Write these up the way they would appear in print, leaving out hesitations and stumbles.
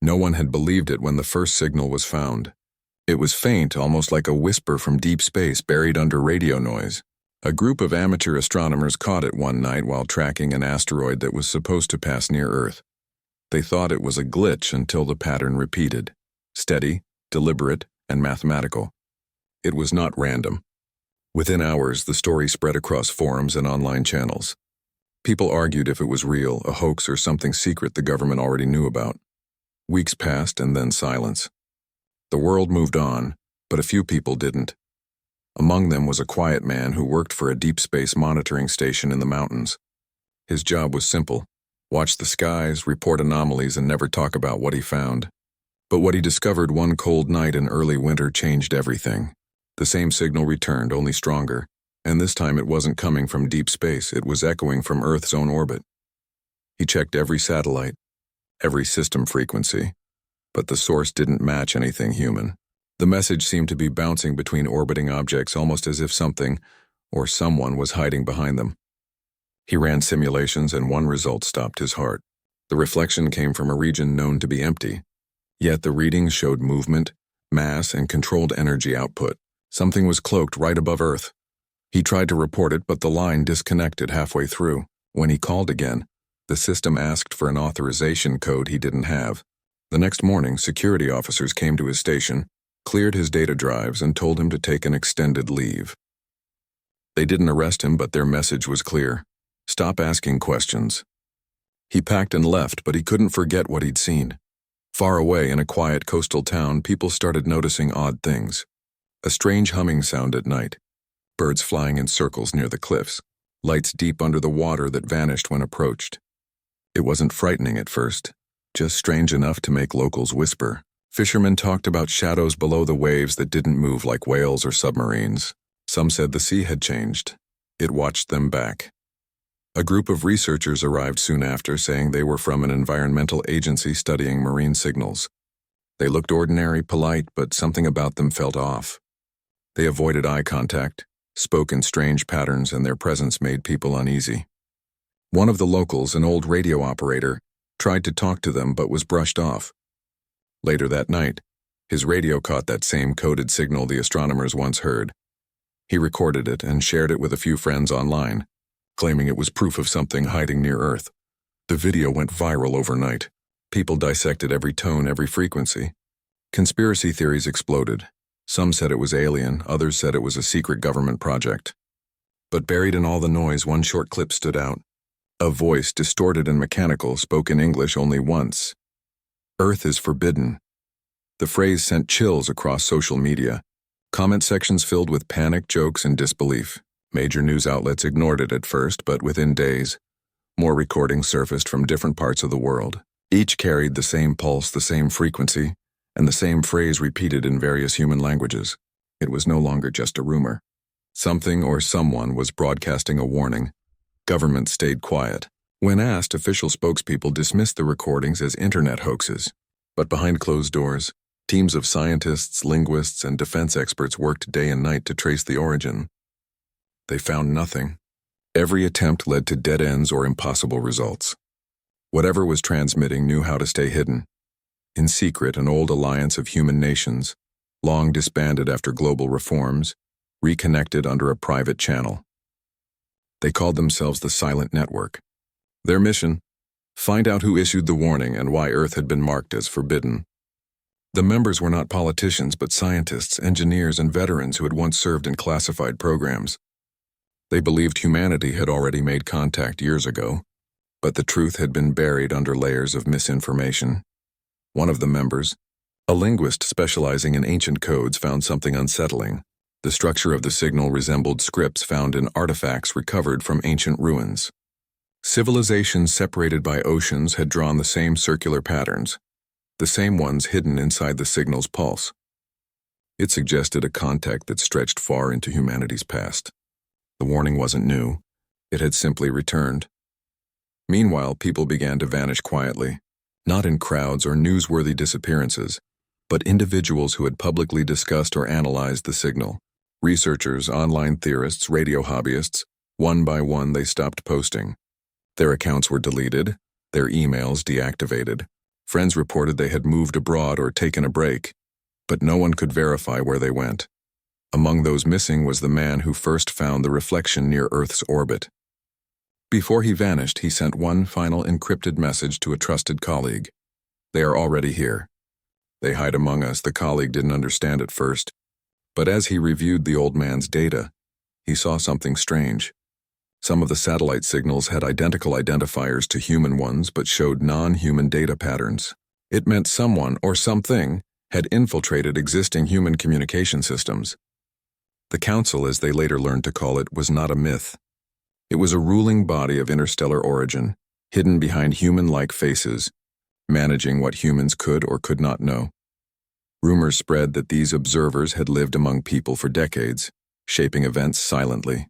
No one had believed it when the first signal was found. It was faint, almost like a whisper from deep space buried under radio noise. A group of amateur astronomers caught it one night while tracking an asteroid that was supposed to pass near Earth. They thought it was a glitch until the pattern repeated. Steady, deliberate, and mathematical. It was not random. Within hours, the story spread across forums and online channels. People argued if it was real, a hoax, or something secret the government already knew about. Weeks passed and then silence. The world moved on, but a few people didn't. Among them was a quiet man who worked for a deep space monitoring station in the mountains. His job was simple: watch the skies, report anomalies, and never talk about what he found. But what he discovered one cold night in early winter changed everything. The same signal returned, only stronger, and this time it wasn't coming from deep space, it was echoing from Earth's own orbit. He checked every satellite, every system frequency, but the source didn't match anything human. The message seemed to be bouncing between orbiting objects, almost as if something or someone was hiding behind them. He ran simulations, and one result stopped his heart. The reflection came from a region known to be empty, yet the readings showed movement, mass, and controlled energy output. Something was cloaked right above Earth. He tried to report it, but the line disconnected halfway through. When he called again, the system asked for an authorization code he didn't have. The next morning, security officers came to his station, cleared his data drives, and told him to take an extended leave. They didn't arrest him, but their message was clear: stop asking questions. He packed and left, but he couldn't forget what he'd seen. Far away in a quiet coastal town, people started noticing odd things. A strange humming sound at night, birds flying in circles near the cliffs, lights deep under the water that vanished when approached. It wasn't frightening at first, just strange enough to make locals whisper. Fishermen talked about shadows below the waves that didn't move like whales or submarines. Some said the sea had changed. It watched them back. A group of researchers arrived soon after, saying they were from an environmental agency studying marine signals. They looked ordinary, polite, but something about them felt off. They avoided eye contact, spoke in strange patterns, and their presence made people uneasy. One of the locals, an old radio operator, tried to talk to them but was brushed off. Later that night, his radio caught that same coded signal the astronomers once heard. He recorded it and shared it with a few friends online, claiming it was proof of something hiding near Earth. The video went viral overnight. People dissected every tone, every frequency. Conspiracy theories exploded. Some said it was alien, others said it was a secret government project. But buried in all the noise, one short clip stood out. A voice, distorted and mechanical, spoke in English only once. "Earth is forbidden." The phrase sent chills across social media. Comment sections filled with panic, jokes, and disbelief. Major news outlets ignored it at first, but within days, more recordings surfaced from different parts of the world. Each carried the same pulse, the same frequency, and the same phrase repeated in various human languages. It was no longer just a rumor. Something or someone was broadcasting a warning. Government stayed quiet. When asked, official spokespeople dismissed the recordings as internet hoaxes. But behind closed doors, teams of scientists, linguists, and defense experts worked day and night to trace the origin. They found nothing. Every attempt led to dead ends or impossible results. Whatever was transmitting knew how to stay hidden. In secret, an old alliance of human nations, long disbanded after global reforms, reconnected under a private channel. They called themselves the Silent Network. Their mission: find out who issued the warning and why Earth had been marked as forbidden. The members were not politicians, but scientists, engineers, and veterans who had once served in classified programs. They believed humanity had already made contact years ago, but the truth had been buried under layers of misinformation. One of the members, a linguist specializing in ancient codes, found something unsettling. The structure of the signal resembled scripts found in artifacts recovered from ancient ruins. Civilizations separated by oceans had drawn the same circular patterns, the same ones hidden inside the signal's pulse. It suggested a contact that stretched far into humanity's past. The warning wasn't new. It had simply returned. Meanwhile, people began to vanish quietly, not in crowds or newsworthy disappearances, but individuals who had publicly discussed or analyzed the signal. Researchers, online theorists, radio hobbyists, one by one they stopped posting. Their accounts were deleted, their emails deactivated. Friends reported they had moved abroad or taken a break, but no one could verify where they went. Among those missing was the man who first found the reflection near Earth's orbit. Before he vanished, he sent one final encrypted message to a trusted colleague. "They are already here. They hide among us." The colleague didn't understand at first, but as he reviewed the old man's data, he saw something strange. Some of the satellite signals had identical identifiers to human ones but showed non-human data patterns. It meant someone or something had infiltrated existing human communication systems. The Council, as they later learned to call it, was not a myth. It was a ruling body of interstellar origin, hidden behind human-like faces, managing what humans could or could not know. Rumors spread that these observers had lived among people for decades, shaping events silently.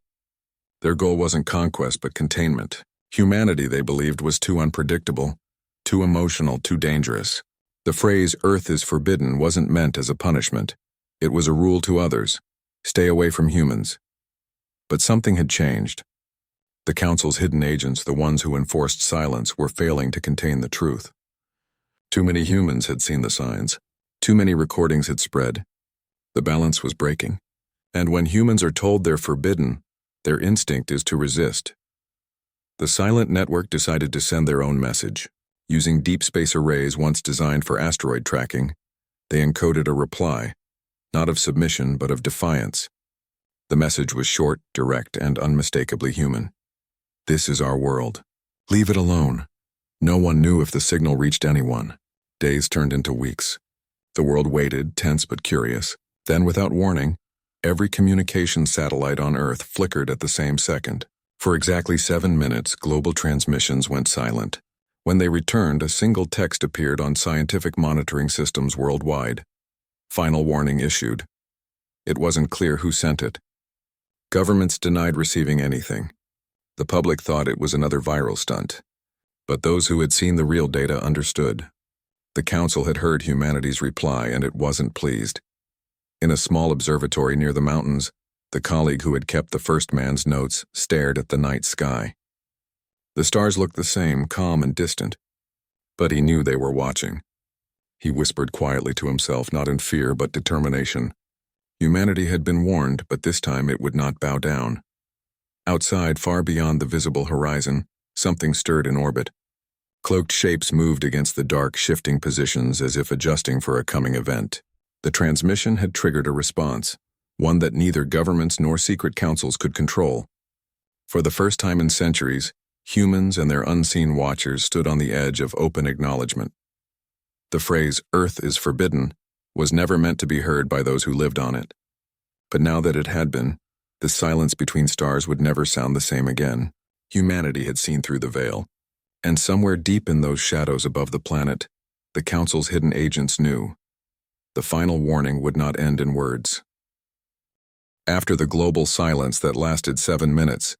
Their goal wasn't conquest but containment. Humanity, they believed, was too unpredictable, too emotional, too dangerous. The phrase "Earth is forbidden" wasn't meant as a punishment. It was a rule to others: stay away from humans. But something had changed. The Council's hidden agents, the ones who enforced silence, were failing to contain the truth. Too many humans had seen the signs. Too many recordings had spread. The balance was breaking. And when humans are told they're forbidden, their instinct is to resist. The silent network decided to send their own message. Using deep space arrays once designed for asteroid tracking, they encoded a reply, not of submission but of defiance. The message was short, direct, and unmistakably human. "This is our world. Leave it alone." No one knew if the signal reached anyone. Days turned into weeks. The world waited, tense but curious. Then, without warning, every communication satellite on Earth flickered at the same second. For exactly 7 minutes, global transmissions went silent. When they returned, a single text appeared on scientific monitoring systems worldwide. Final warning issued. It wasn't clear who sent it. Governments denied receiving anything. The public thought it was another viral stunt. But those who had seen the real data understood. The Council had heard humanity's reply, and it wasn't pleased. In a small observatory near the mountains, the colleague who had kept the first man's notes stared at the night sky. The stars looked the same, calm and distant, but he knew they were watching. He whispered quietly to himself, not in fear but determination. Humanity had been warned, but this time it would not bow down. Outside, far beyond the visible horizon, something stirred in orbit. Cloaked shapes moved against the dark, shifting positions as if adjusting for a coming event. The transmission had triggered a response, one that neither governments nor secret councils could control. For the first time in centuries, humans and their unseen watchers stood on the edge of open acknowledgement. The phrase, "Earth is forbidden," was never meant to be heard by those who lived on it. But now that it had been, the silence between stars would never sound the same again. Humanity had seen through the veil. And somewhere deep in those shadows above the planet, the Council's hidden agents knew. The final warning would not end in words. After the global silence that lasted 7 minutes,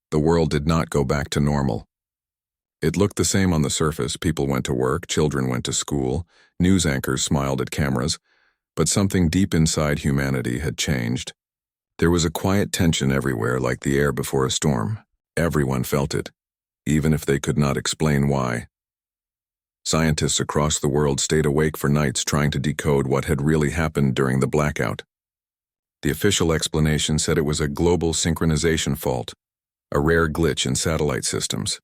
the world did not go back to normal. It looked the same on the surface. People went to work, children went to school, news anchors smiled at cameras, but something deep inside humanity had changed. There was a quiet tension everywhere, like the air before a storm. Everyone felt it, even if they could not explain why. Scientists across the world stayed awake for nights trying to decode what had really happened during the blackout. The official explanation said it was a global synchronization fault, a rare glitch in satellite systems.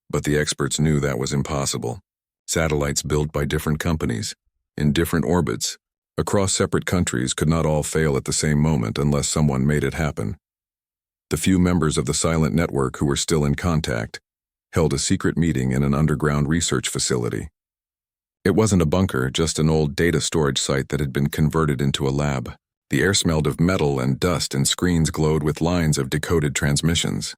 But the experts knew that was impossible. Satellites built by different companies, in different orbits, across separate countries could not all fail at the same moment unless someone made it happen. The few members of the silent network who were still in contact held a secret meeting in an underground research facility. It wasn't a bunker, just an old data storage site that had been converted into a lab. The air smelled of metal and dust, and screens glowed with lines of decoded transmissions.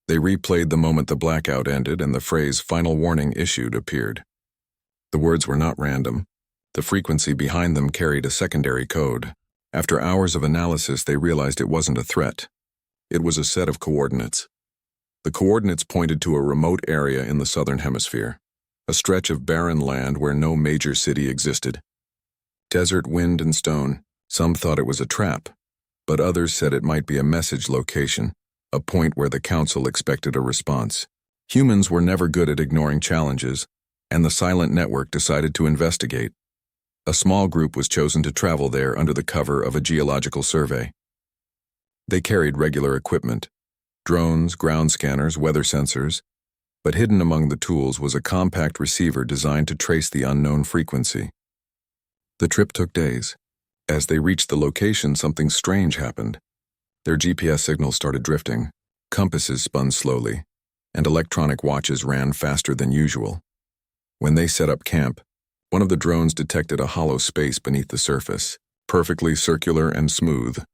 They replayed the moment the blackout ended and the phrase "final warning issued" appeared. The words were not random. The frequency behind them carried a secondary code. After hours of analysis, they realized it wasn't a threat. It was a set of coordinates. The coordinates pointed to a remote area in the southern hemisphere, a stretch of barren land where no major city existed. Desert, wind, and stone. Some thought it was a trap, but others said it might be a message location, a point where the Council expected a response. Humans were never good at ignoring challenges, and the silent network decided to investigate. A small group was chosen to travel there under the cover of a geological survey. They carried regular equipment: drones, ground scanners, weather sensors, but hidden among the tools was a compact receiver designed to trace the unknown frequency. The trip took days. As they reached the location, something strange happened. Their GPS signals started drifting, compasses spun slowly, and electronic watches ran faster than usual. When they set up camp, one of the drones detected a hollow space beneath the surface, perfectly circular and smooth,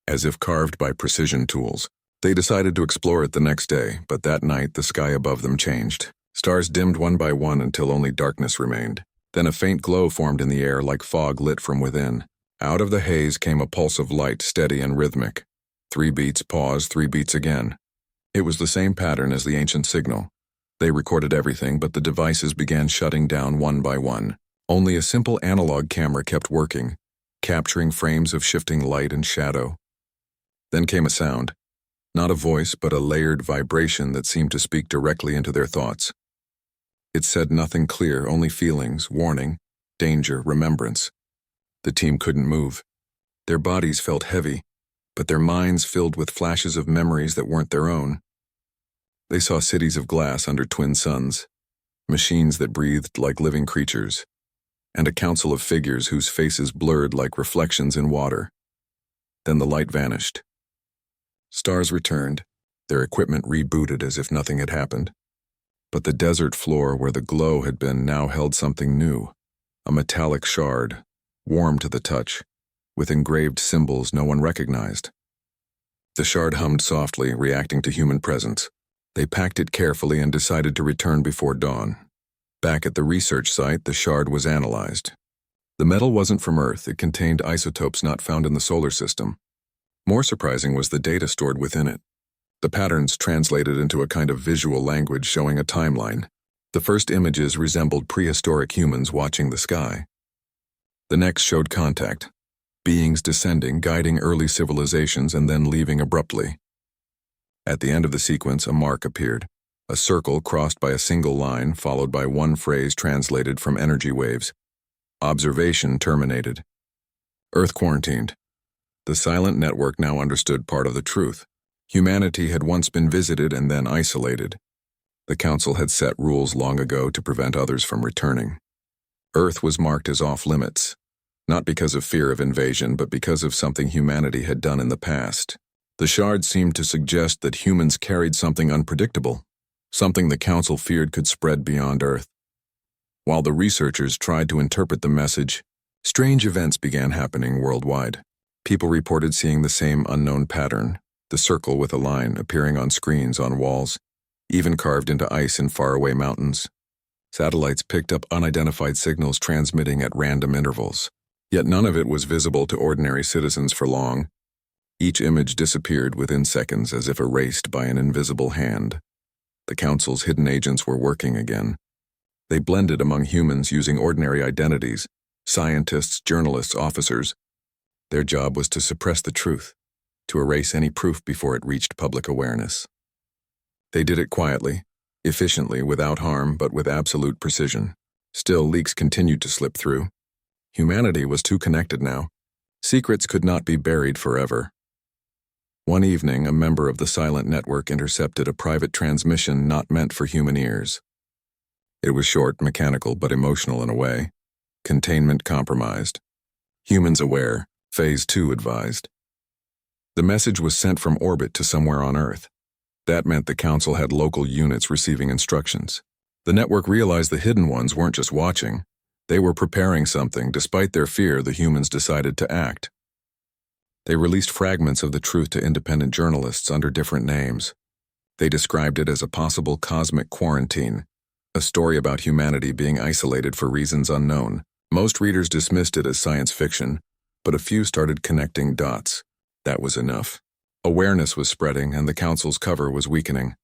as if carved by precision tools. They decided to explore it the next day, but that night the sky above them changed. Stars dimmed one by one until only darkness remained. Then a faint glow formed in the air like fog lit from within. Out of the haze came a pulse of light, steady and rhythmic. 3 beats, pause, 3 beats again. It was the same pattern as the ancient signal. They recorded everything, but the devices began shutting down one by one. Only a simple analog camera kept working, capturing frames of shifting light and shadow. Then came a sound. Not a voice, but a layered vibration that seemed to speak directly into their thoughts. It said nothing clear, only feelings, warning, danger, remembrance. The team couldn't move. Their bodies felt heavy, but their minds filled with flashes of memories that weren't their own. They saw cities of glass under twin suns, machines that breathed like living creatures, and a council of figures whose faces blurred like reflections in water. Then the light vanished. Stars returned, their equipment rebooted as if nothing had happened. But the desert floor where the glow had been now held something new, a metallic shard, warm to the touch, with engraved symbols no one recognized. The shard hummed softly, reacting to human presence. They packed it carefully and decided to return before dawn. Back at the research site, the shard was analyzed. The metal wasn't from Earth, it contained isotopes not found in the solar system. More surprising was the data stored within it. The patterns translated into a kind of visual language showing a timeline. The first images resembled prehistoric humans watching the sky. The next showed contact, beings descending, guiding early civilizations and then leaving abruptly. At the end of the sequence, a mark appeared, a circle crossed by a single line followed by one phrase translated from energy waves. Observation terminated. Earth quarantined. The silent network now understood part of the truth. Humanity had once been visited and then isolated. The Council had set rules long ago to prevent others from returning. Earth was marked as off-limits, not because of fear of invasion, but because of something humanity had done in the past. The shard seemed to suggest that humans carried something unpredictable, something the Council feared could spread beyond Earth. While the researchers tried to interpret the message, strange events began happening worldwide. People reported seeing the same unknown pattern, the circle with a line appearing on screens on walls, even carved into ice in faraway mountains. Satellites picked up unidentified signals transmitting at random intervals, yet none of it was visible to ordinary citizens for long. Each image disappeared within seconds as if erased by an invisible hand. The Council's hidden agents were working again. They blended among humans using ordinary identities, scientists, journalists, officers. Their job was to suppress the truth, to erase any proof before it reached public awareness. They did it quietly, efficiently, without harm, but with absolute precision. Still, leaks continued to slip through. Humanity was too connected now. Secrets could not be buried forever. One evening, a member of the silent network intercepted a private transmission not meant for human ears. It was short, mechanical, but emotional in a way. Containment compromised. Humans aware. Phase 2 advised. The message was sent from orbit to somewhere on Earth. That meant the Council had local units receiving instructions. The network realized the hidden ones weren't just watching. They were preparing something. Despite their fear, the humans decided to act. They released fragments of the truth to independent journalists under different names. They described it as a possible cosmic quarantine, a story about humanity being isolated for reasons unknown. Most readers dismissed it as science fiction, but a few started connecting dots. That was enough. Awareness was spreading and the Council's cover was weakening.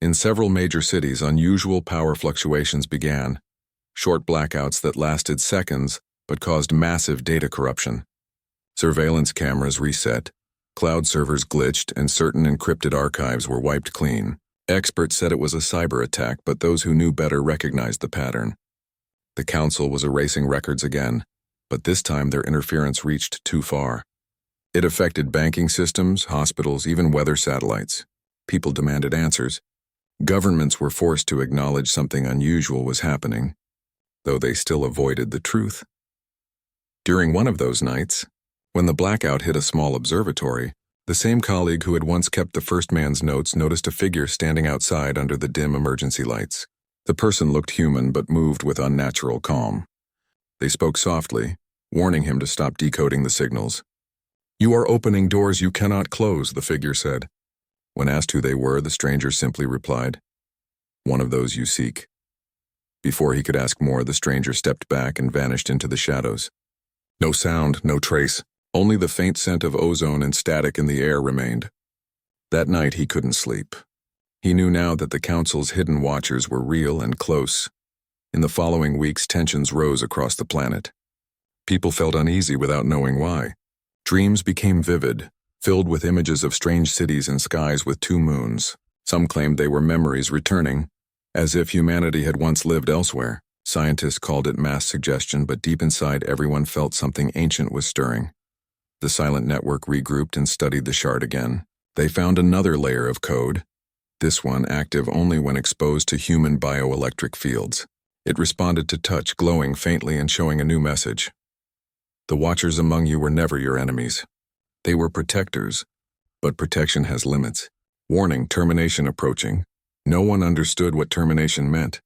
In several major cities, unusual power fluctuations began, short blackouts that lasted seconds but caused massive data corruption. Surveillance cameras reset, cloud servers glitched, and certain encrypted archives were wiped clean. Experts said it was a cyber attack, but those who knew better recognized the pattern. The council was erasing records again, but this time their interference reached too far. It affected banking systems, hospitals, even weather satellites. People demanded answers. Governments were forced to acknowledge something unusual was happening, though they still avoided the truth. During one of those nights, when the blackout hit a small observatory, the same colleague who had once kept the first man's notes noticed a figure standing outside under the dim emergency lights. The person looked human but moved with unnatural calm. They spoke softly, warning him to stop decoding the signals. "You are opening doors you cannot close," the figure said. When asked who they were, the stranger simply replied, "One of those you seek." Before he could ask more, the stranger stepped back and vanished into the shadows. No sound, no trace. Only the faint scent of ozone and static in the air remained. That night he couldn't sleep. He knew now that the council's hidden watchers were real and close. In the following weeks, tensions rose across the planet. People felt uneasy without knowing why. Dreams became vivid, filled with images of strange cities and skies with two moons. Some claimed they were memories returning, as if humanity had once lived elsewhere. Scientists called it mass suggestion, but deep inside everyone felt something ancient was stirring. The silent network regrouped and studied the shard again. They found another layer of code, this one active only when exposed to human bioelectric fields. It responded to touch, glowing faintly and showing a new message. The watchers among you were never your enemies. They were protectors, but protection has limits. Warning, termination approaching. No one understood what termination meant.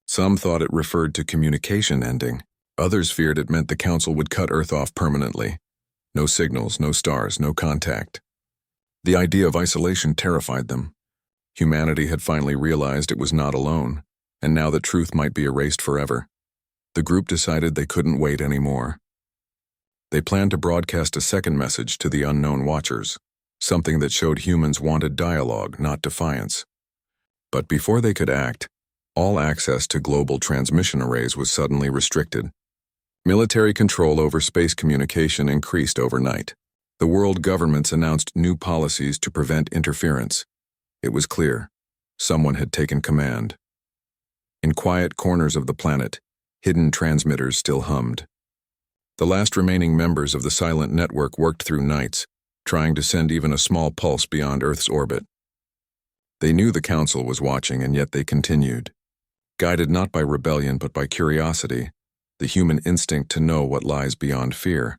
Some thought it referred to communication ending. Others feared it meant the council would cut Earth off permanently. No signals, no stars, no contact. The idea of isolation terrified them. Humanity had finally realized it was not alone, and now the truth might be erased forever. The group decided they couldn't wait anymore. They planned to broadcast a second message to the unknown watchers, something that showed humans wanted dialogue, not defiance. But before they could act, all access to global transmission arrays was suddenly restricted. Military control over space communication increased overnight. The world governments announced new policies to prevent interference. It was clear. Someone had taken command. In quiet corners of the planet, hidden transmitters still hummed. The last remaining members of the silent network worked through nights, trying to send even a small pulse beyond Earth's orbit. They knew the Council was watching, and yet they continued. Guided not by rebellion but by curiosity, the human instinct to know what lies beyond fear.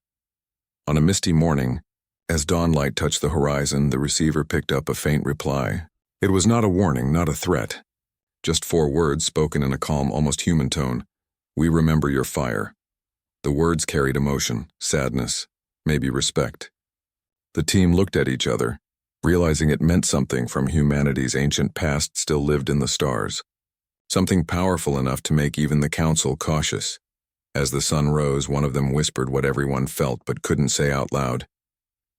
On a misty morning, as dawnlight touched the horizon, the receiver picked up a faint reply. It was not a warning, not a threat. Just 4 words spoken in a calm, almost human tone. "We remember your fire." The words carried emotion, sadness, maybe respect. The team looked at each other, realizing it meant something from humanity's ancient past still lived in the stars. Something powerful enough to make even the Council cautious. As the sun rose, one of them whispered what everyone felt but couldn't say out loud.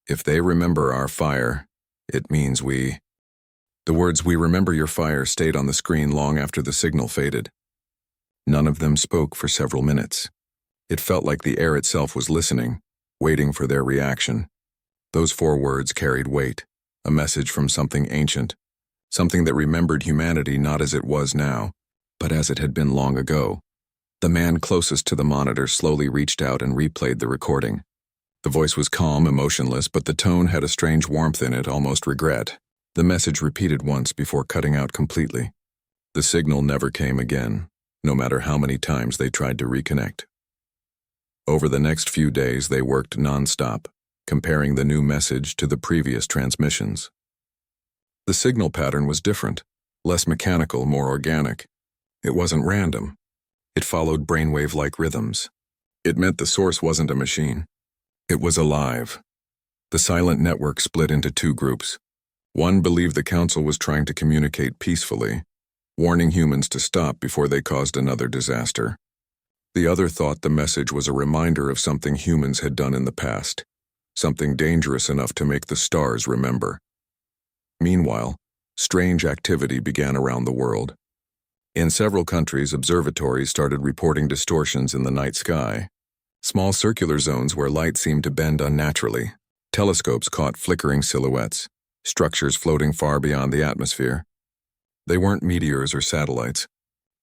"If they remember our fire, it means we..." The words "we remember your fire" stayed on the screen long after the signal faded. None of them spoke for several minutes. It felt like the air itself was listening, waiting for their reaction. Those 4 words carried weight, a message from something ancient, something that remembered humanity not as it was now, but as it had been long ago. The man closest to the monitor slowly reached out and replayed the recording. The voice was calm, emotionless, but the tone had a strange warmth in it, almost regret. The message repeated once before cutting out completely. The signal never came again, no matter how many times they tried to reconnect. Over the next few days, they worked non-stop, comparing the new message to the previous transmissions. The signal pattern was different, less mechanical, more organic. It wasn't random. It followed brainwave-like rhythms. It meant the source wasn't a machine. It was alive. The silent network split into 2 groups. One believed the Council was trying to communicate peacefully, warning humans to stop before they caused another disaster. The other thought the message was a reminder of something humans had done in the past, something dangerous enough to make the stars remember. Meanwhile, strange activity began around the world. In several countries, observatories started reporting distortions in the night sky. Small circular zones where light seemed to bend unnaturally. Telescopes caught flickering silhouettes, structures floating far beyond the atmosphere. They weren't meteors or satellites.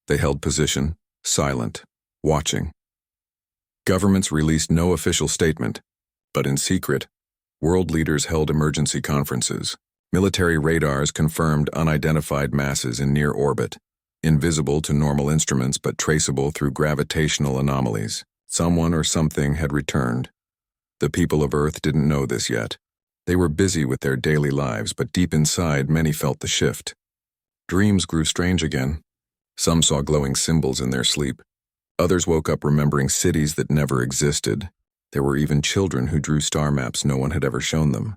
They held position, silent, watching. Governments released no official statement, but in secret, world leaders held emergency conferences. Military radars confirmed unidentified masses in near orbit, invisible to normal instruments but traceable through gravitational anomalies. Someone or something had returned. The people of Earth didn't know this yet. They were busy with their daily lives, but deep inside, many felt the shift. Dreams grew strange again. Some saw glowing symbols in their sleep. Others woke up remembering cities that never existed. There were even children who drew star maps no one had ever shown them.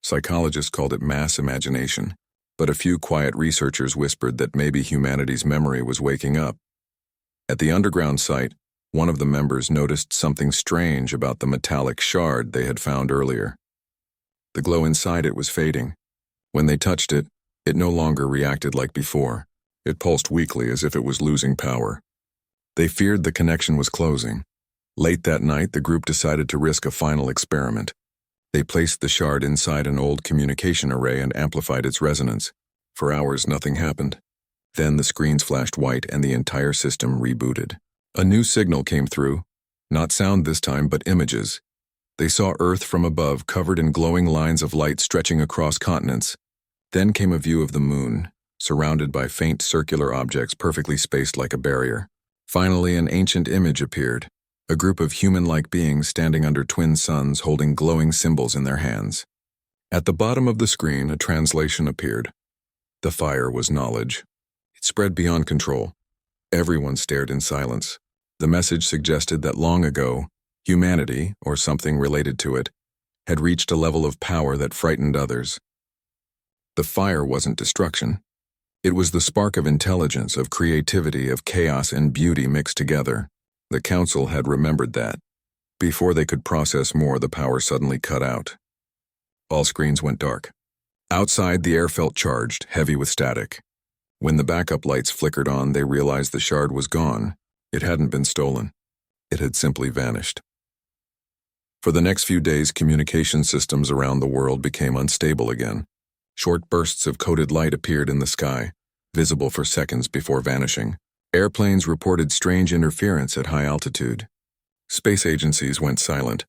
Psychologists called it mass imagination, but a few quiet researchers whispered that maybe humanity's memory was waking up. At the underground site, one of the members noticed something strange about the metallic shard they had found earlier. The glow inside it was fading. When they touched it, it no longer reacted like before. It pulsed weakly as if it was losing power. They feared the connection was closing. Late that night, the group decided to risk a final experiment. They placed the shard inside an old communication array and amplified its resonance. For hours, nothing happened. Then the screens flashed white and the entire system rebooted. A new signal came through. Not sound this time, but images. They saw Earth from above, covered in glowing lines of light stretching across continents. Then came a view of the moon, surrounded by faint circular objects perfectly spaced like a barrier. Finally, an ancient image appeared. A group of human-like beings standing under twin suns holding glowing symbols in their hands. At the bottom of the screen, a translation appeared. The fire was knowledge. It spread beyond control. Everyone stared in silence. The message suggested that long ago, humanity, or something related to it, had reached a level of power that frightened others. The fire wasn't destruction. It was the spark of intelligence, of creativity, of chaos and beauty mixed together. The council had remembered that. Before they could process more, the power suddenly cut out. All screens went dark. Outside, the air felt charged, heavy with static. When the backup lights flickered on, they realized the shard was gone. It hadn't been stolen. It had simply vanished. For the next few days, communication systems around the world became unstable again. Short bursts of coded light appeared in the sky, visible for seconds before vanishing. Airplanes reported strange interference at high altitude. Space agencies went silent.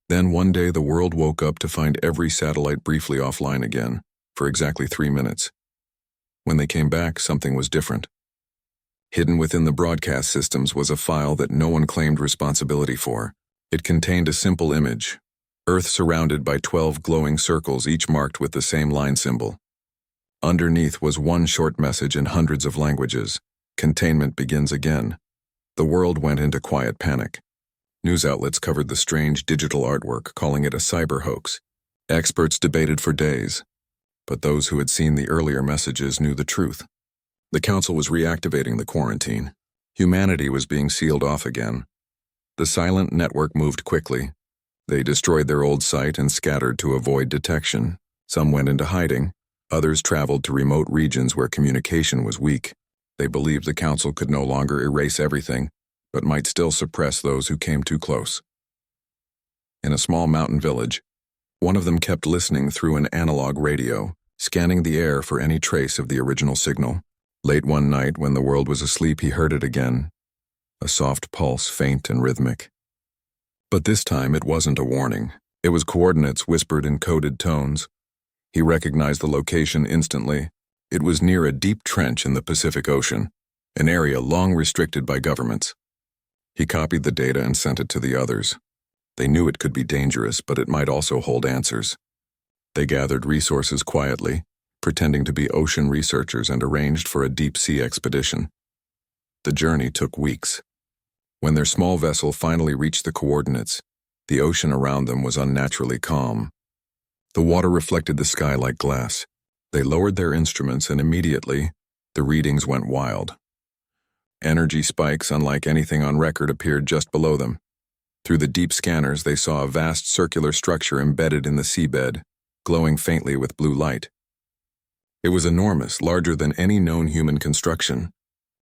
Then one day the world woke up to find every satellite briefly offline again, for exactly 3 minutes. When they came back, something was different. Hidden within the broadcast systems was a file that no one claimed responsibility for. It contained a simple image: Earth surrounded by 12 glowing circles, each marked with the same line symbol. Underneath was one short message in hundreds of languages: containment begins again. The world went into quiet panic. News outlets covered the strange digital artwork, calling it a cyber hoax. Experts debated for days, but those who had seen the earlier messages knew the truth. The council was reactivating the quarantine. Humanity was being sealed off again. The silent network moved quickly. They destroyed their old site and scattered to avoid detection. Some went into hiding. Others traveled to remote regions where communication was weak. They believed the council could no longer erase everything, but might still suppress those who came too close. In a small mountain village, one of them kept listening through an analog radio, scanning the air for any trace of the original signal. Late one night, when the world was asleep, he heard it again. A soft pulse, faint and rhythmic. But this time it wasn't a warning. It was coordinates whispered in coded tones. He recognized the location instantly. It was near a deep trench in the Pacific Ocean, an area long restricted by governments. He copied the data and sent it to the others. They knew it could be dangerous, but it might also hold answers. They gathered resources quietly, pretending to be ocean researchers, and arranged for a deep-sea expedition. The journey took weeks. When their small vessel finally reached the coordinates, the ocean around them was unnaturally calm. The water reflected the sky like glass. They lowered their instruments, and immediately, the readings went wild. Energy spikes, unlike anything on record, appeared just below them. Through the deep scanners, they saw a vast circular structure embedded in the seabed, glowing faintly with blue light. It was enormous, larger than any known human construction.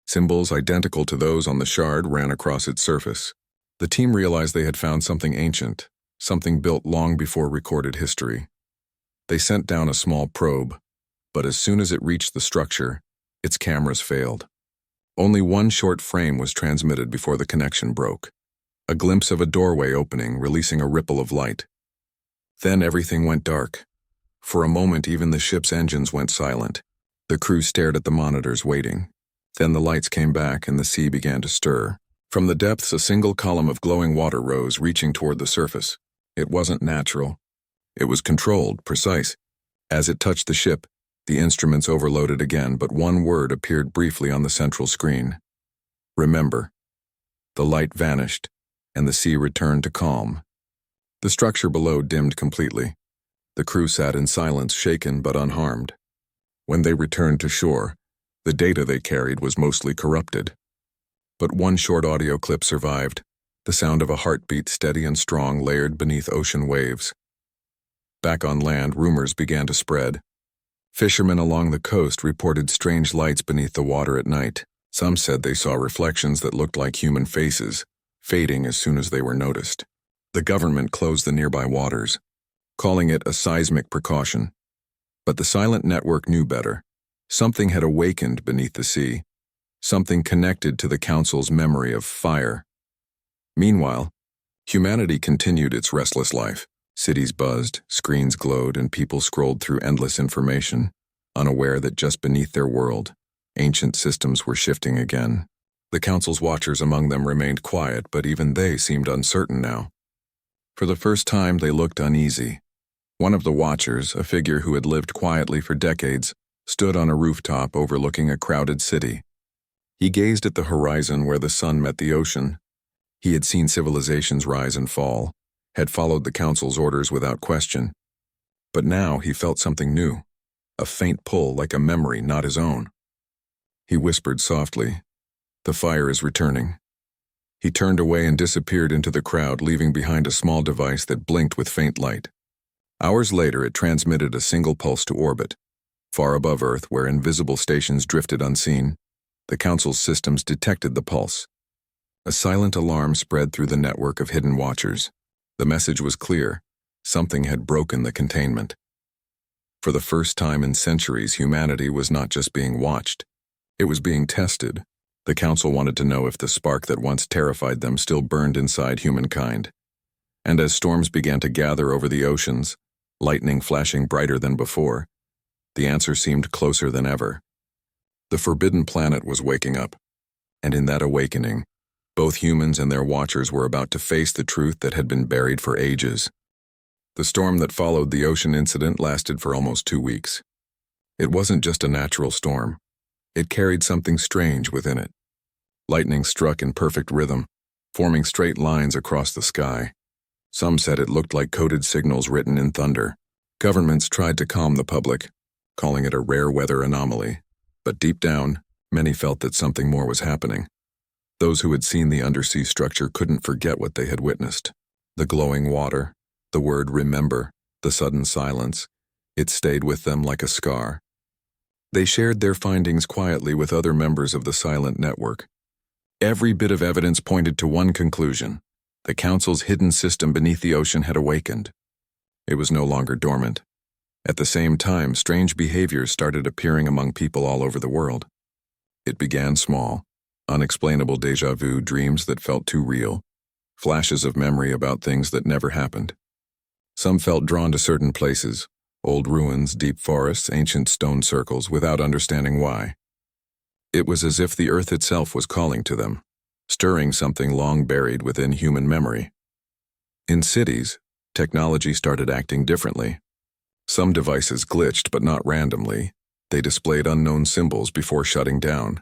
Symbols identical to those on the shard ran across its surface. The team realized they had found something ancient, something built long before recorded history. They sent down a small probe, but as soon as it reached the structure, Its cameras failed. Only one short frame was transmitted before the connection broke. A glimpse of a doorway opening, releasing a ripple of light. Then everything went dark. For a moment, even the ship's engines went silent. The crew stared at the monitors, waiting. Then the lights came back and the sea began to stir. From the depths, a single column of glowing water rose, reaching toward the surface. It wasn't natural. It was controlled, precise. As it touched the ship, the instruments overloaded again, but one word appeared briefly on the central screen. Remember. The light vanished, and the sea returned to calm. The structure below dimmed completely. The crew sat in silence, shaken but unharmed. When they returned to shore, the data they carried was mostly corrupted. But one short audio clip survived, the sound of a heartbeat steady and strong layered beneath ocean waves. Back on land, rumors began to spread. Fishermen along the coast reported strange lights beneath the water at night. Some said they saw reflections that looked like human faces, fading as soon as they were noticed. The government closed the nearby waters, calling it a seismic precaution. But the silent network knew better. Something had awakened beneath the sea, something connected to the Council's memory of fire. Meanwhile, humanity continued its restless life. Cities buzzed, screens glowed, and people scrolled through endless information, unaware that just beneath their world, ancient systems were shifting again. The Council's watchers among them remained quiet, but even they seemed uncertain now. For the first time, they looked uneasy. One of the watchers, a figure who had lived quietly for decades, stood on a rooftop overlooking a crowded city. He gazed at the horizon where the sun met the ocean. He had seen civilizations rise and fall, had followed the Council's orders without question. But now he felt something new, a faint pull like a memory not his own. He whispered softly, "The fire is returning." He turned away and disappeared into the crowd, leaving behind a small device that blinked with faint light. Hours later, it transmitted a single pulse to orbit. Far above Earth, where invisible stations drifted unseen, the Council's systems detected the pulse. A silent alarm spread through the network of hidden watchers. The message was clear. Something had broken the containment. For the first time in centuries, humanity was not just being watched. It was being tested. The Council wanted to know if the spark that once terrified them still burned inside humankind. And as storms began to gather over the oceans, lightning flashing brighter than before, the answer seemed closer than ever. The forbidden planet was waking up, and in that awakening, both humans and their watchers were about to face the truth that had been buried for ages. The storm that followed the ocean incident lasted for almost 2 weeks. It wasn't just a natural storm. It carried something strange within it. Lightning struck in perfect rhythm, forming straight lines across the sky. Some said it looked like coded signals written in thunder. Governments tried to calm the public, calling it a rare weather anomaly. But deep down, many felt that something more was happening. Those who had seen the undersea structure couldn't forget what they had witnessed. The glowing water, the word remember, the sudden silence. It stayed with them like a scar. They shared their findings quietly with other members of the silent network. Every bit of evidence pointed to one conclusion. The Council's hidden system beneath the ocean had awakened. It was no longer dormant. At the same time, strange behaviors started appearing among people all over the world. It began small, unexplainable déjà vu dreams that felt too real, flashes of memory about things that never happened. Some felt drawn to certain places, old ruins, deep forests, ancient stone circles, without understanding why. It was as if the earth itself was calling to them, stirring something long buried within human memory. In cities, technology started acting differently. Some devices glitched, but not randomly. They displayed unknown symbols before shutting down.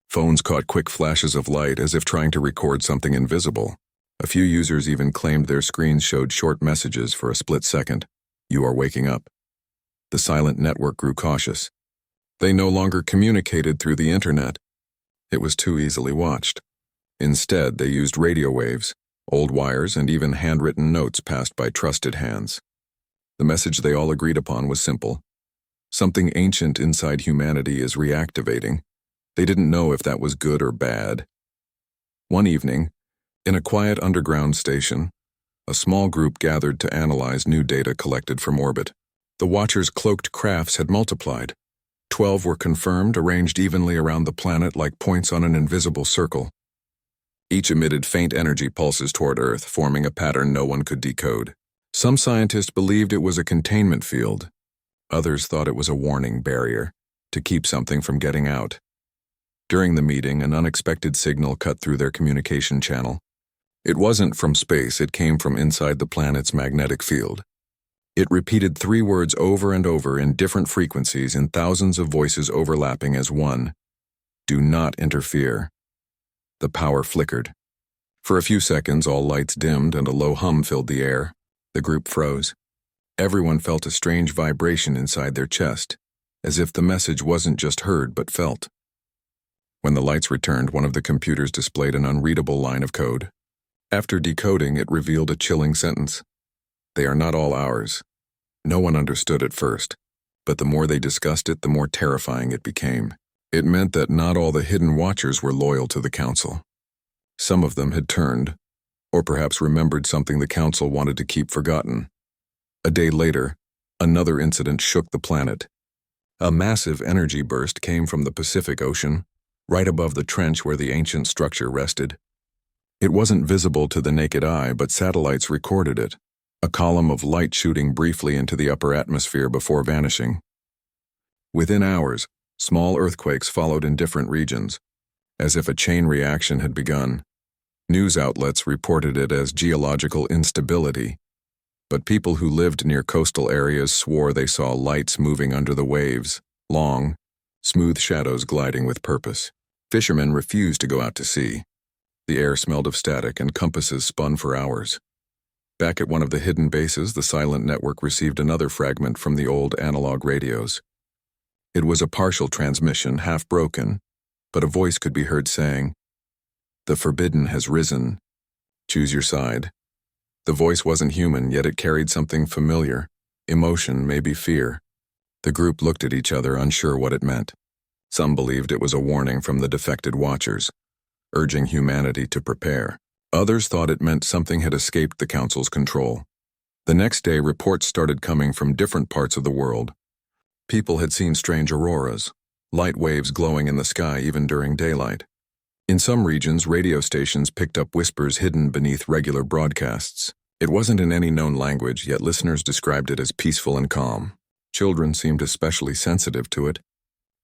Phones caught quick flashes of light as if trying to record something invisible. A few users even claimed their screens showed short messages for a split second. "You are waking up." The silent network grew cautious. They no longer communicated through the internet. It was too easily watched. Instead, they used radio waves, old wires, and even handwritten notes passed by trusted hands. The message they all agreed upon was simple. Something ancient inside humanity is reactivating. They didn't know if that was good or bad. One evening, in a quiet underground station, a small group gathered to analyze new data collected from orbit. The Watchers' cloaked crafts had multiplied. 12 were confirmed, arranged evenly around the planet like points on an invisible circle. Each emitted faint energy pulses toward Earth, forming a pattern no one could decode. Some scientists believed it was a containment field. Others thought it was a warning barrier, to keep something from getting out. During the meeting, an unexpected signal cut through their communication channel. It wasn't from space, it came from inside the planet's magnetic field. It repeated 3 words over and over in different frequencies, in thousands of voices overlapping as one. Do not interfere. The power flickered. For a few seconds, all lights dimmed and a low hum filled the air. The group froze. Everyone felt a strange vibration inside their chest, as if the message wasn't just heard but felt. When the lights returned, one of the computers displayed an unreadable line of code. After decoding, it revealed a chilling sentence. They are not all ours. No one understood at first, but the more they discussed it, the more terrifying it became. It meant that not all the hidden watchers were loyal to the Council. Some of them had turned, or perhaps remembered something the Council wanted to keep forgotten. A day later, another incident shook the planet. A massive energy burst came from the Pacific Ocean, right above the trench where the ancient structure rested. It wasn't visible to the naked eye, but satellites recorded it, a column of light shooting briefly into the upper atmosphere before vanishing. Within hours, small earthquakes followed in different regions, as if a chain reaction had begun. News outlets reported it as geological instability, but people who lived near coastal areas swore they saw lights moving under the waves, long, smooth shadows gliding with purpose. Fishermen refused to go out to sea. The air smelled of static and compasses spun for hours. Back at one of the hidden bases, the silent network received another fragment from the old analog radios. It was a partial transmission, half broken, but a voice could be heard saying, "The forbidden has risen. Choose your side." The voice wasn't human, yet it carried something familiar, emotion, maybe fear. The group looked at each other, unsure what it meant. Some believed it was a warning from the defected watchers, urging humanity to prepare. Others thought it meant something had escaped the Council's control. The next day, reports started coming from different parts of the world. People had seen strange auroras, light waves glowing in the sky even during daylight. In some regions, radio stations picked up whispers hidden beneath regular broadcasts. It wasn't in any known language, yet listeners described it as peaceful and calm. Children seemed especially sensitive to it.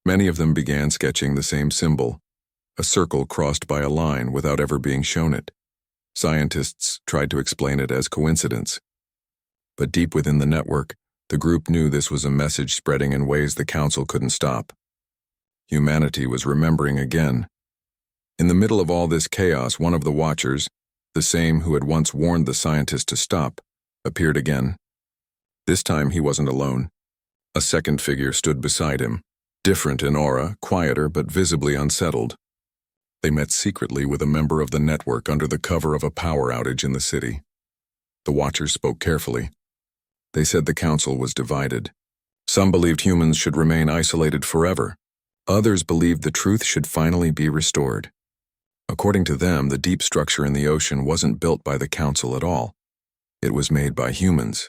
Many of them began sketching the same symbol, a circle crossed by a line without ever being shown it. Scientists tried to explain it as coincidence. But deep within the network, the group knew this was a message spreading in ways the Council couldn't stop. Humanity was remembering again. In the middle of all this chaos, one of the watchers, the same who had once warned the scientists to stop, appeared again. This time he wasn't alone. A second figure stood beside him, different in aura, quieter but visibly unsettled. They met secretly with a member of the network under the cover of a power outage in the city. The watchers spoke carefully. They said the Council was divided. Some believed humans should remain isolated forever. Others believed the truth should finally be restored. According to them, the deep structure in the ocean wasn't built by the Council at all. It was made by humans.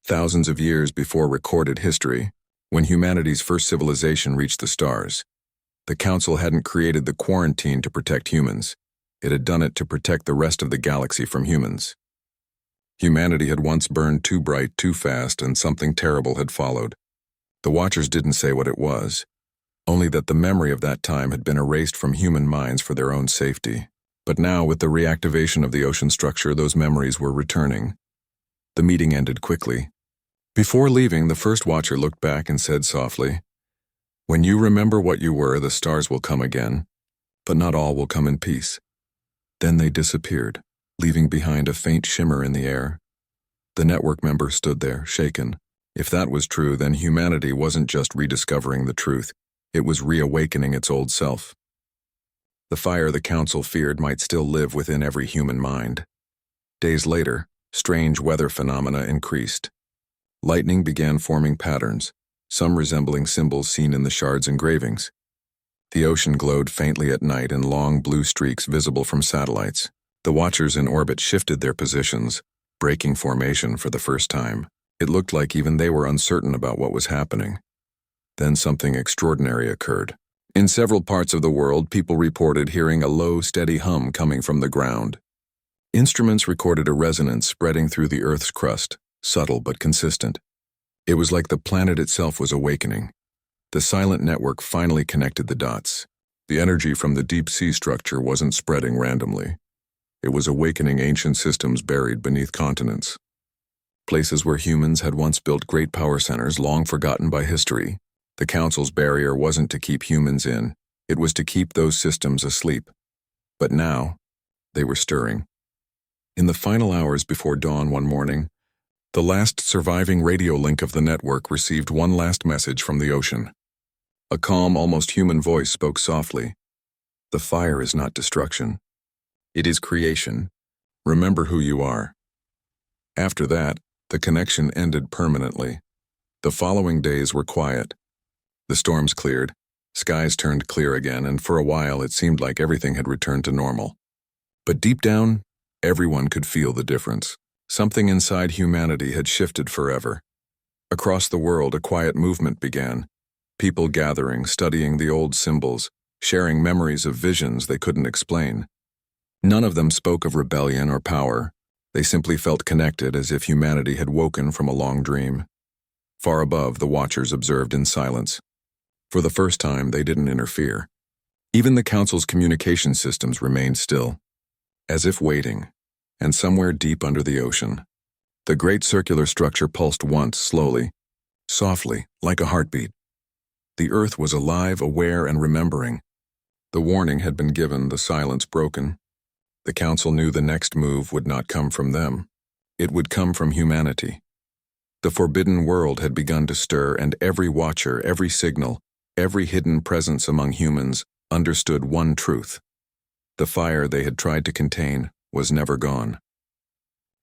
Thousands of years before recorded history, when humanity's first civilization reached the stars, the Council hadn't created the quarantine to protect humans. It had done it to protect the rest of the galaxy from humans. Humanity had once burned too bright, too fast, and something terrible had followed. The Watchers didn't say what it was, only that the memory of that time had been erased from human minds for their own safety. But now, with the reactivation of the ocean structure, those memories were returning. The meeting ended quickly. Before leaving, the first Watcher looked back and said softly, "When you remember what you were, the stars will come again, but not all will come in peace." Then they disappeared, leaving behind a faint shimmer in the air. The network member stood there, shaken. If that was true, then humanity wasn't just rediscovering the truth, it was reawakening its old self. The fire the Council feared might still live within every human mind. Days later, strange weather phenomena increased. Lightning began forming patterns, some resembling symbols seen in the shard's engravings. The ocean glowed faintly at night in long blue streaks visible from satellites. The watchers in orbit shifted their positions, breaking formation for the first time. It looked like even they were uncertain about what was happening. Then something extraordinary occurred. In several parts of the world, people reported hearing a low, steady hum coming from the ground. Instruments recorded a resonance spreading through the Earth's crust, subtle but consistent. It was like the planet itself was awakening. The silent network finally connected the dots. The energy from the deep sea structure wasn't spreading randomly. It was awakening ancient systems buried beneath continents. Places where humans had once built great power centers long forgotten by history. The Council's barrier wasn't to keep humans in, it was to keep those systems asleep. But now, they were stirring. In the final hours before dawn one morning, the last surviving radio link of the network received one last message from the ocean. A calm, almost human voice spoke softly. "The fire is not destruction. It is creation. Remember who you are." After that, the connection ended permanently. The following days were quiet. The storms cleared, skies turned clear again, and for a while it seemed like everything had returned to normal. But deep down, everyone could feel the difference. Something inside humanity had shifted forever. Across the world, a quiet movement began. People gathering, studying the old symbols, sharing memories of visions they couldn't explain. None of them spoke of rebellion or power. They simply felt connected, as if humanity had woken from a long dream. Far above, the watchers observed in silence. For the first time, they didn't interfere. Even the Council's communication systems remained still, as if waiting. And somewhere deep under the ocean, the great circular structure pulsed once, slowly, softly, like a heartbeat. The Earth was alive, aware, and remembering. The warning had been given, the silence broken. The Council knew the next move would not come from them. It would come from humanity. The forbidden world had begun to stir, and every watcher, every signal, every hidden presence among humans understood one truth. The fire they had tried to contain was never gone.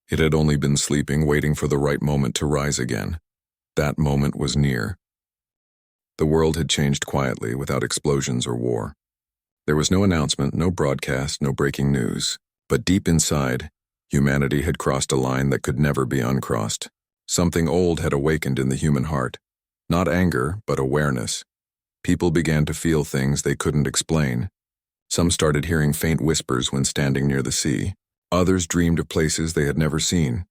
It had only been sleeping, waiting for the right moment to rise again. That moment was near. The world had changed quietly, without explosions or war. There was no announcement, no broadcast, no breaking news. But deep inside, humanity had crossed a line that could never be uncrossed. Something old had awakened in the human heart. Not anger, but awareness. People began to feel things they couldn't explain. Some started hearing faint whispers when standing near the sea. Others dreamed of places they had never seen.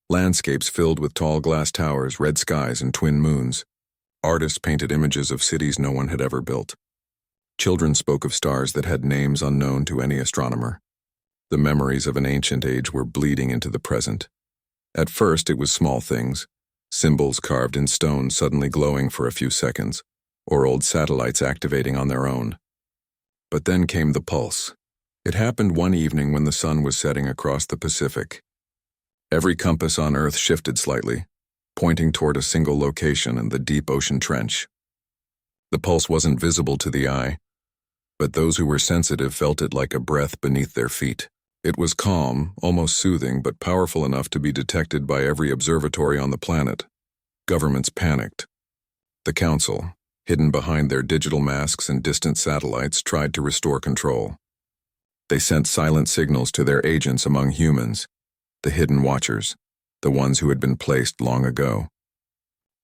Landscapes filled with tall glass towers, red skies, and twin moons. Artists painted images of cities no one had ever built. Children spoke of stars that had names unknown to any astronomer. The memories of an ancient age were bleeding into the present. At first, it was small things, symbols carved in stone suddenly glowing for a few seconds, or old satellites activating on their own. But then came the pulse. It happened one evening when the sun was setting across the Pacific. Every compass on Earth shifted slightly, pointing toward a single location in the deep ocean trench. The pulse wasn't visible to the eye, but those who were sensitive felt it like a breath beneath their feet. It was calm, almost soothing, but powerful enough to be detected by every observatory on the planet. Governments panicked. The Council, hidden behind their digital masks and distant satellites, tried to restore control. They sent silent signals to their agents among humans, the hidden watchers, the ones who had been placed long ago.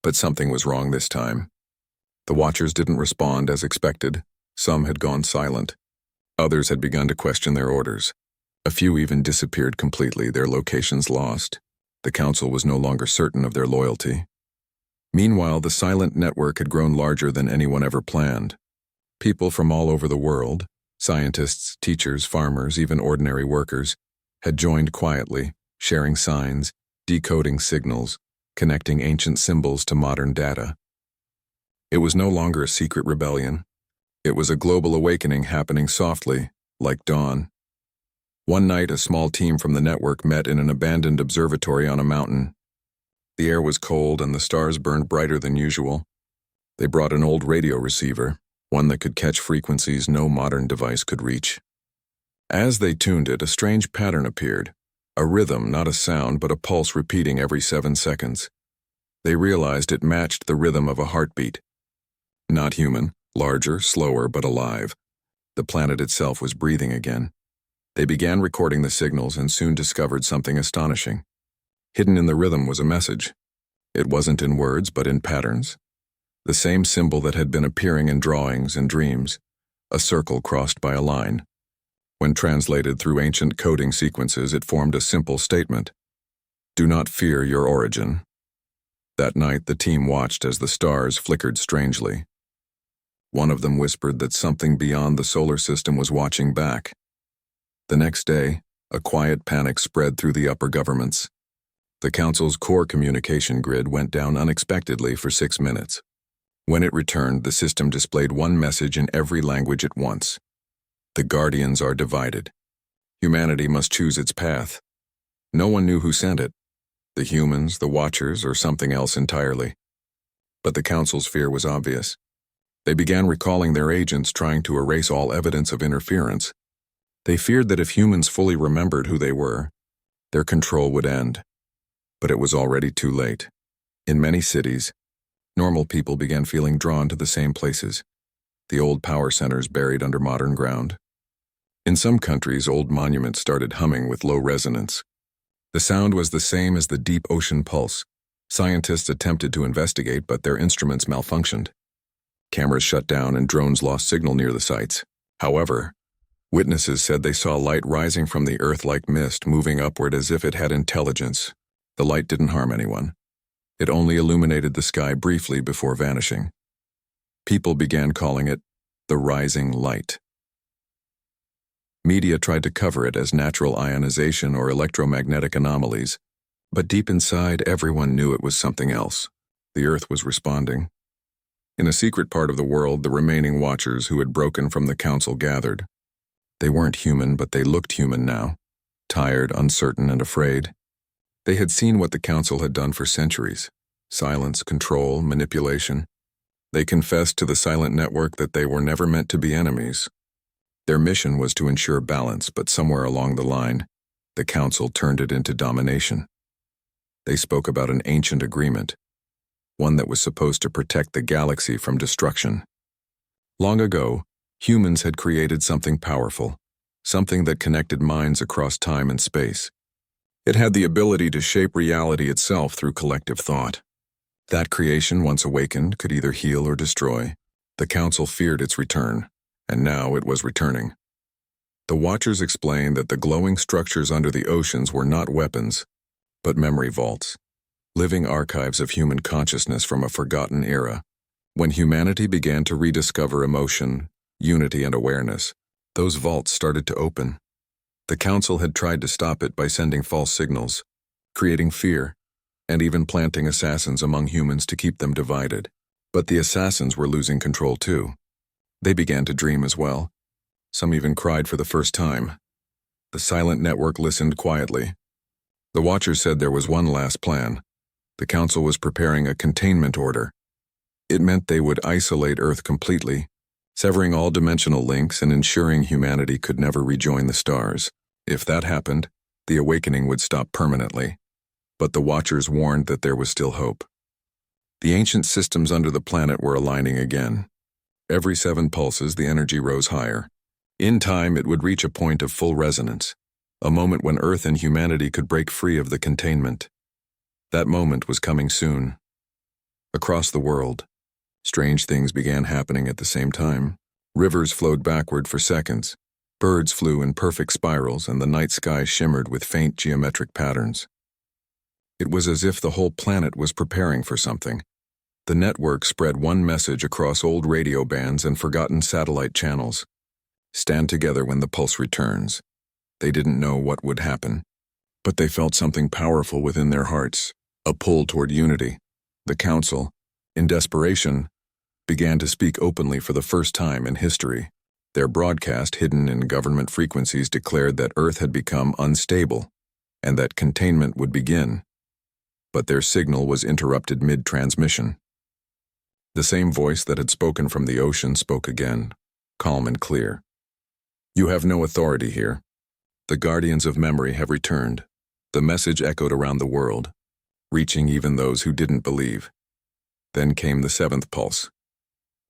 But something was wrong this time. The watchers didn't respond as expected. Some had gone silent. Others had begun to question their orders. A few even disappeared completely, their locations lost. The Council was no longer certain of their loyalty. Meanwhile, the silent network had grown larger than anyone ever planned. People from all over the world, scientists, teachers, farmers, even ordinary workers, had joined quietly, sharing signs, decoding signals, connecting ancient symbols to modern data. It was no longer a secret rebellion. It was a global awakening happening softly, like dawn. One night, a small team from the network met in an abandoned observatory on a mountain. The air was cold and the stars burned brighter than usual. They brought an old radio receiver, one that could catch frequencies no modern device could reach. As they tuned it, a strange pattern appeared. A rhythm, not a sound, but a pulse repeating every 7 seconds. They realized it matched the rhythm of a heartbeat. Not human, larger, slower, but alive. The planet itself was breathing again. They began recording the signals and soon discovered something astonishing. Hidden in the rhythm was a message. It wasn't in words, but in patterns. The same symbol that had been appearing in drawings and dreams, a circle crossed by a line. When translated through ancient coding sequences, it formed a simple statement: "Do not fear your origin." That night, the team watched as the stars flickered strangely. One of them whispered that something beyond the solar system was watching back. The next day, a quiet panic spread through the upper governments. The Council's core communication grid went down unexpectedly for 6 minutes. When it returned, the system displayed one message in every language at once: "The Guardians are divided. Humanity must choose its path." No one knew who sent it: the humans, the Watchers, or something else entirely. But the Council's fear was obvious. They began recalling their agents, trying to erase all evidence of interference. They feared that if humans fully remembered who they were, their control would end. But it was already too late. In many cities, normal people began feeling drawn to the same places, the old power centers buried under modern ground. In some countries, old monuments started humming with low resonance. The sound was the same as the deep ocean pulse. Scientists attempted to investigate, but their instruments malfunctioned. Cameras shut down and drones lost signal near the sites. However, witnesses said they saw light rising from the earth like mist, moving upward as if it had intelligence. The light didn't harm anyone. It only illuminated the sky briefly before vanishing. People began calling it the rising light. Media tried to cover it as natural ionization or electromagnetic anomalies, but deep inside, everyone knew it was something else. The earth was responding. In a secret part of the world, the remaining Watchers who had broken from the Council gathered. They weren't human, but they looked human now, tired, uncertain, and afraid. They had seen what the Council had done for centuries: silence, control, manipulation. They confessed to the silent network that they were never meant to be enemies. Their mission was to ensure balance, but somewhere along the line, the Council turned it into domination. They spoke about an ancient agreement, one that was supposed to protect the galaxy from destruction. Long ago, humans had created something powerful, something that connected minds across time and space. It had the ability to shape reality itself through collective thought. That creation, once awakened, could either heal or destroy. The Council feared its return, and now it was returning. The Watchers explained that the glowing structures under the oceans were not weapons, but memory vaults, living archives of human consciousness from a forgotten era. When humanity began to rediscover emotion, unity, and awareness, those vaults started to open. The Council had tried to stop it by sending false signals, creating fear, and even planting assassins among humans to keep them divided. But the assassins were losing control too. They began to dream as well. Some even cried for the first time. The silent network listened quietly. The Watchers said there was one last plan. The Council was preparing a containment order. It meant they would isolate Earth completely, severing all dimensional links and ensuring humanity could never rejoin the stars. If that happened, the awakening would stop permanently. But the Watchers warned that there was still hope. The ancient systems under the planet were aligning again. Every 7 pulses, the energy rose higher. In time, it would reach a point of full resonance, a moment when Earth and humanity could break free of the containment. That moment was coming soon. Across the world, strange things began happening at the same time. Rivers flowed backward for seconds. Birds flew in perfect spirals, and the night sky shimmered with faint geometric patterns. It was as if the whole planet was preparing for something. The network spread one message across old radio bands and forgotten satellite channels: "Stand together when the pulse returns." They didn't know what would happen, but they felt something powerful within their hearts, a pull toward unity. The Council, in desperation, began to speak openly for the first time in history. Their broadcast, hidden in government frequencies, declared that Earth had become unstable and that containment would begin. But their signal was interrupted mid-transmission. The same voice that had spoken from the ocean spoke again, calm and clear. "You have no authority here. The Guardians of Memory have returned." The message echoed around the world, reaching even those who didn't believe. Then came the 7th pulse.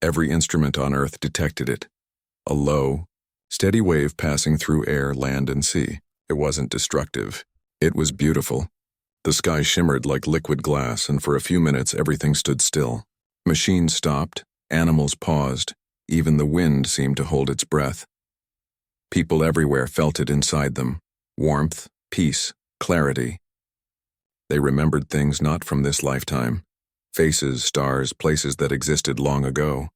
Every instrument on Earth detected it. A low, steady wave passing through air, land, and sea. It wasn't destructive. It was beautiful. The sky shimmered like liquid glass, and for a few minutes everything stood still. Machines stopped, animals paused, even the wind seemed to hold its breath. People everywhere felt it inside them: warmth, peace, clarity. They remembered things not from this lifetime: faces, stars, places that existed long ago.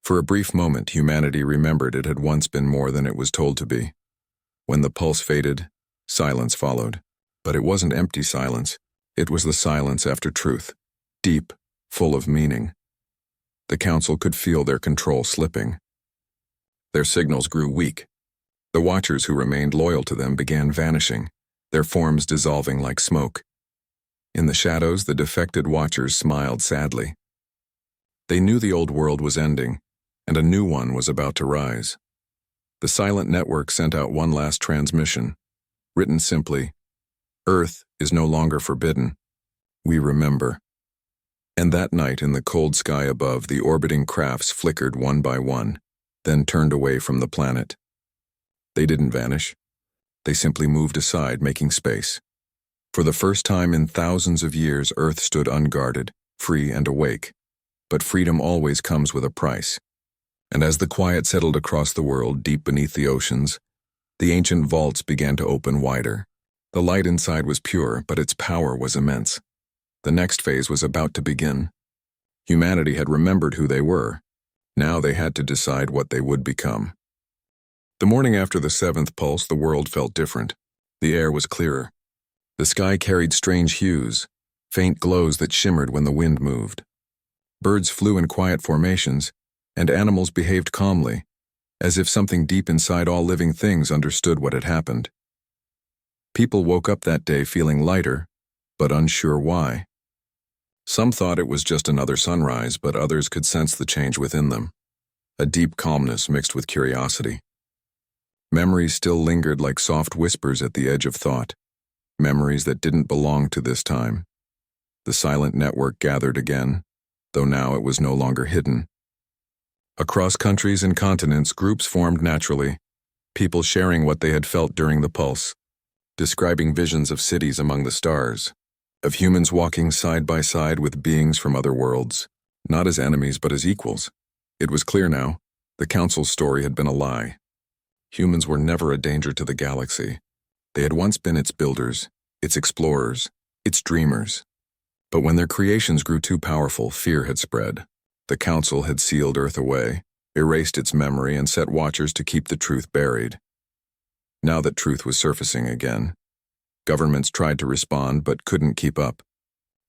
For a brief moment, humanity remembered it had once been more than it was told to be. When the pulse faded, silence followed. But it wasn't empty silence. It was the silence after truth, deep, full of meaning. The council could feel their control slipping. Their signals grew weak. The watchers who remained loyal to them began vanishing, their forms dissolving like smoke. In the shadows, the defected watchers smiled sadly. They knew the old world was ending, and a new one was about to rise. The silent network sent out one last transmission, written simply: "Earth is no longer forbidden. We remember." And that night, in the cold sky above, the orbiting crafts flickered one by one, then turned away from the planet. They didn't vanish. They simply moved aside, making space. For the first time in thousands of years, Earth stood unguarded, free and awake. But freedom always comes with a price. And as the quiet settled across the world, deep beneath the oceans, the ancient vaults began to open wider. The light inside was pure, but its power was immense. The next phase was about to begin. Humanity had remembered who they were. Now they had to decide what they would become. The morning after the seventh pulse, the world felt different. The air was clearer. The sky carried strange hues, faint glows that shimmered when the wind moved. Birds flew in quiet formations, and animals behaved calmly, as if something deep inside all living things understood what had happened. People woke up that day feeling lighter, but unsure why. Some thought it was just another sunrise, but others could sense the change within them, a deep calmness mixed with curiosity. Memories still lingered like soft whispers at the edge of thought, memories that didn't belong to this time. The silent network gathered again, though now it was no longer hidden. Across countries and continents, groups formed naturally, people sharing what they had felt during the pulse, describing visions of cities among the stars, of humans walking side by side with beings from other worlds, not as enemies but as equals. It was clear now, the Council's story had been a lie. Humans were never a danger to the galaxy. They had once been its builders, its explorers, its dreamers. But when their creations grew too powerful, fear had spread. The Council had sealed Earth away, erased its memory, and set watchers to keep the truth buried. Now that truth was surfacing again, governments tried to respond but couldn't keep up.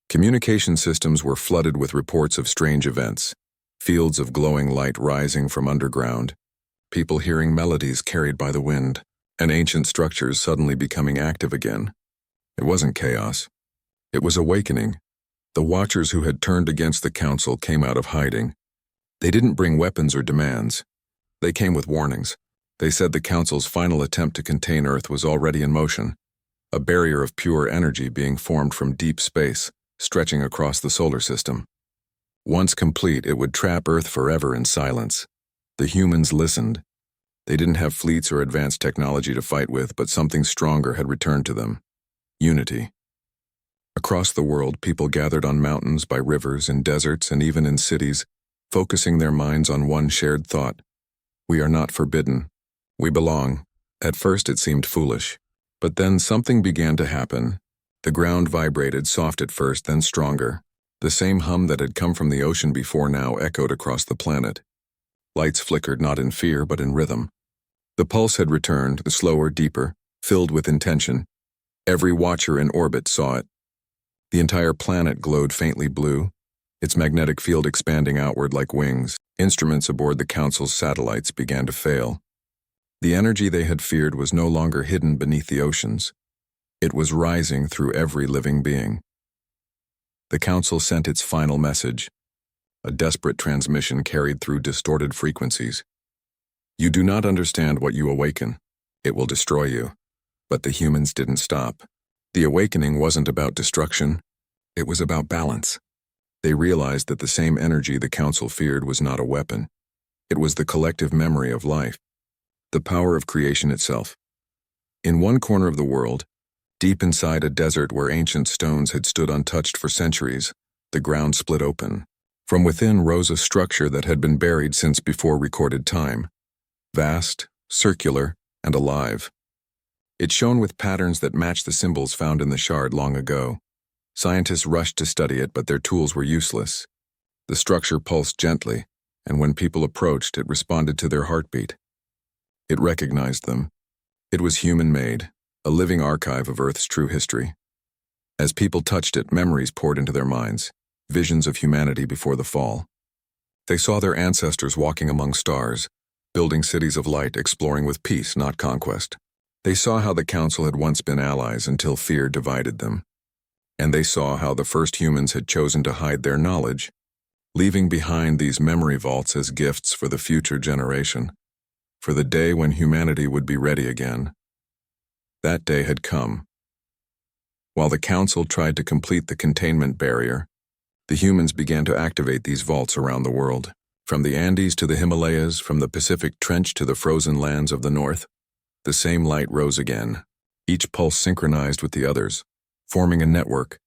Communication systems were flooded with reports of strange events, fields of glowing light rising from underground, people hearing melodies carried by the wind, and ancient structures suddenly becoming active again. It wasn't chaos. It was awakening. The watchers who had turned against the Council came out of hiding. They didn't bring weapons or demands. They came with warnings. They said the Council's final attempt to contain Earth was already in motion, a barrier of pure energy being formed from deep space, stretching across the solar system. Once complete, it would trap Earth forever in silence. The humans listened. They didn't have fleets or advanced technology to fight with, but something stronger had returned to them: unity. Across the world, people gathered on mountains, by rivers, in deserts, and even in cities, focusing their minds on one shared thought: we are not forbidden. We belong. At first it seemed foolish, but then something began to happen. The ground vibrated, soft at first, then stronger. The same hum that had come from the ocean before now echoed across the planet. Lights flickered not in fear, but in rhythm. The pulse had returned, slower, deeper, filled with intention. Every watcher in orbit saw it. The entire planet glowed faintly blue, its magnetic field expanding outward like wings. Instruments aboard the Council's satellites began to fail. The energy they had feared was no longer hidden beneath the oceans. It was rising through every living being. The Council sent its final message, a desperate transmission carried through distorted frequencies. You do not understand what you awaken. It will destroy you. But the humans didn't stop. The awakening wasn't about destruction. It was about balance. They realized that the same energy the Council feared was not a weapon. It was the collective memory of life, the power of creation itself. In one corner of the world, deep inside a desert where ancient stones had stood untouched for centuries, the ground split open. From within rose a structure that had been buried since before recorded time. Vast, circular, and alive. It shone with patterns that matched the symbols found in the shard long ago. Scientists rushed to study it, but their tools were useless. The structure pulsed gently, and when people approached, it responded to their heartbeat. It recognized them. It was human-made, a living archive of Earth's true history. As people touched it, memories poured into their minds, visions of humanity before the fall. They saw their ancestors walking among stars, building cities of light, exploring with peace, not conquest. They saw how the Council had once been allies until fear divided them. And they saw how the first humans had chosen to hide their knowledge, leaving behind these memory vaults as gifts for the future generation, for the day when humanity would be ready again. That day had come. While the Council tried to complete the containment barrier, the humans began to activate these vaults around the world. From the Andes to the Himalayas, from the Pacific Trench to the frozen lands of the north, the same light rose again, each pulse synchronized with the others, forming a network,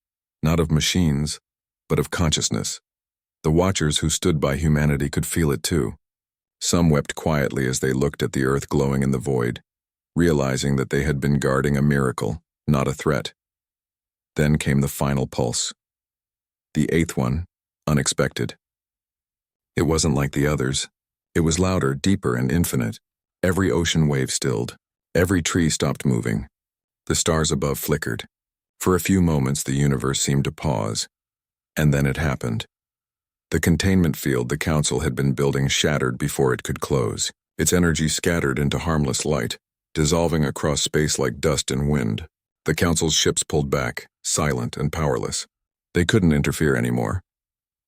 not of machines, but of consciousness. The watchers who stood by humanity could feel it too. Some wept quietly as they looked at the earth glowing in the void, realizing that they had been guarding a miracle, not a threat. Then came the final pulse. The eighth one, unexpected. It wasn't like the others. It was louder, deeper, and infinite. Every ocean wave stilled. Every tree stopped moving. The stars above flickered. For a few moments, the universe seemed to pause. And then it happened. The containment field the Council had been building shattered before it could close. Its energy scattered into harmless light, dissolving across space like dust in wind. The Council's ships pulled back, silent and powerless. They couldn't interfere anymore.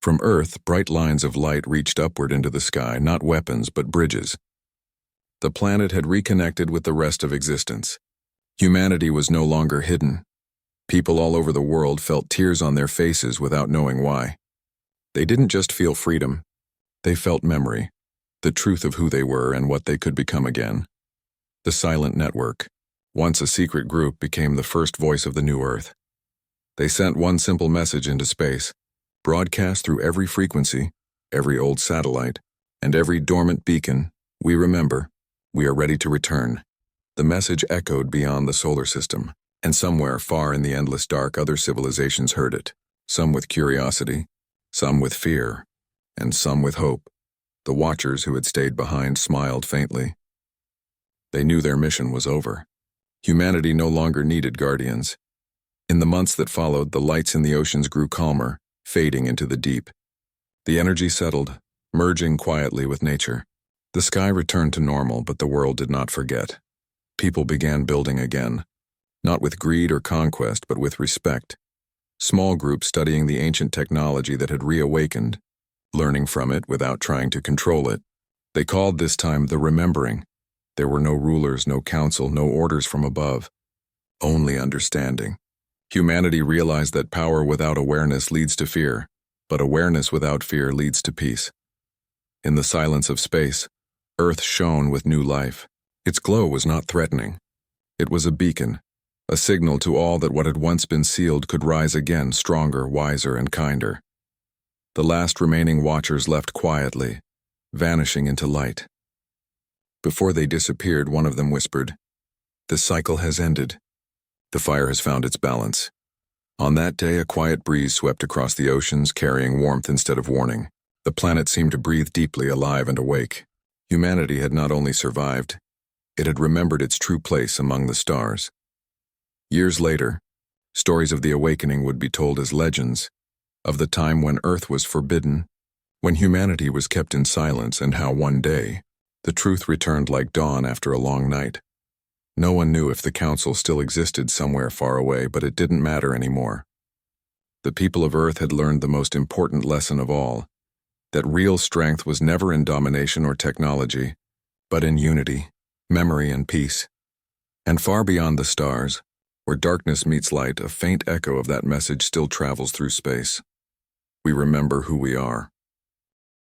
From Earth, bright lines of light reached upward into the sky, not weapons but bridges. The planet had reconnected with the rest of existence. Humanity was no longer hidden. People all over the world felt tears on their faces without knowing why. They didn't just feel freedom. They felt memory, the truth of who they were and what they could become again. The silent network, once a secret group, became the first voice of the new Earth. They sent one simple message into space, broadcast through every frequency, every old satellite, and every dormant beacon. We remember. We are ready to return. The message echoed beyond the solar system, and somewhere far in the endless dark other civilizations heard it, some with curiosity, some with fear, and some with hope. The watchers who had stayed behind smiled faintly. They knew their mission was over. Humanity no longer needed guardians. In the months that followed, the lights in the oceans grew calmer, fading into the deep. The energy settled, merging quietly with nature. The sky returned to normal, but the world did not forget. People began building again, not with greed or conquest, but with respect. Small groups studying the ancient technology that had reawakened, learning from it without trying to control it. They called this time the remembering. There were no rulers, no council, no orders from above, only understanding. Humanity realized that power without awareness leads to fear, but awareness without fear leads to peace. In the silence of space, Earth shone with new life. Its glow was not threatening. It was a beacon, a signal to all that what had once been sealed could rise again, stronger, wiser, and kinder. The last remaining watchers left quietly, vanishing into light. Before they disappeared, one of them whispered, "The cycle has ended. The fire has found its balance." On that day, a quiet breeze swept across the oceans, carrying warmth instead of warning. The planet seemed to breathe deeply, alive and awake. Humanity had not only survived, it had remembered its true place among the stars. Years later, stories of the awakening would be told as legends, of the time when Earth was forbidden, when humanity was kept in silence, and how one day, the truth returned like dawn after a long night. No one knew if the Council still existed somewhere far away, but it didn't matter anymore. The people of Earth had learned the most important lesson of all, that real strength was never in domination or technology, but in unity, memory, and peace. And far beyond the stars, where darkness meets light, a faint echo of that message still travels through space. We remember who we are.